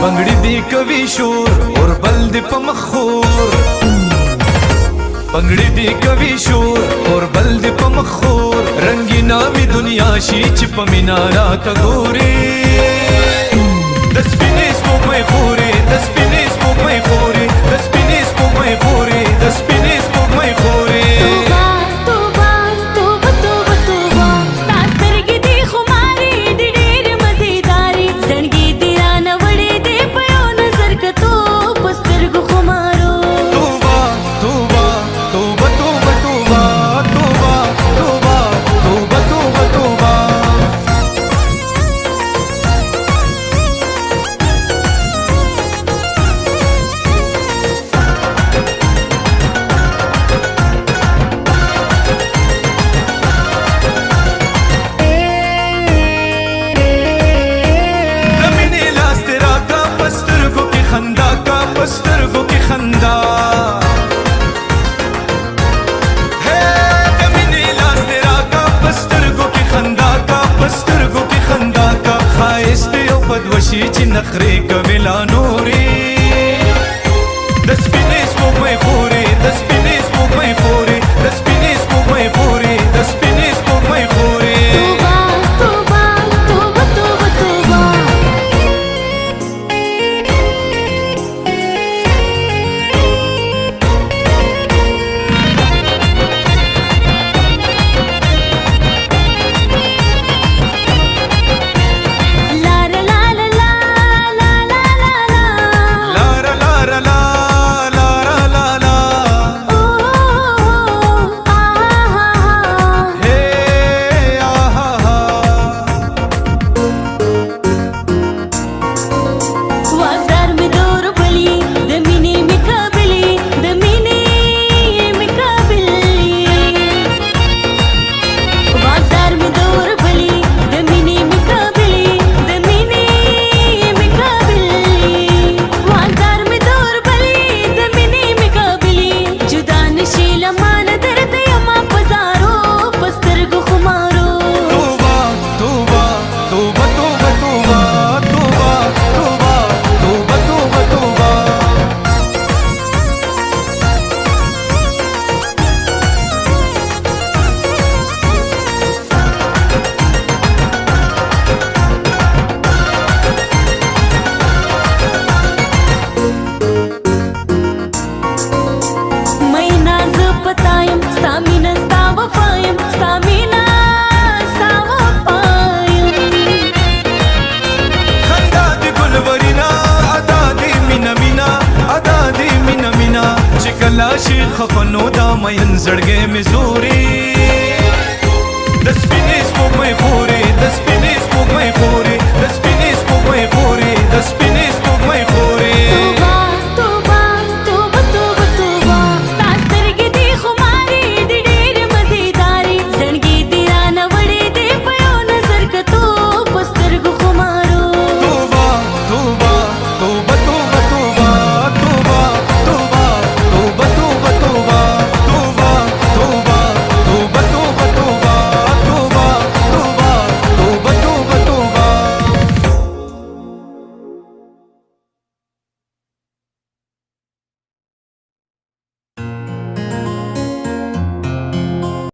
بنگړي دی کوي شور اور بل دی په مخور بنگړي دی کوي شور اور بل دی په مخور رنگینا می دنیا شي چې په مینارا ته ګوري د سپینې سپوږمۍ خوري د سپینې سپوږمۍ خوري د سپینې سپوږمۍ خوري د سپینې سپوږمۍ خوري پسترګو کې خندا د مینې لاس دې راکا پسترګو کې خندا کا پسترګو کې خندا کا ښایست یو بدوشي چې نخرې کوي لا نورې د سپینې سپوږمۍ خورې د سپینې سپوږمۍ خورې د سپینې سپوږمۍ خورې د سپینې سپوږمۍ خورې کلا شي خفنو دا مین زړګې مې زوري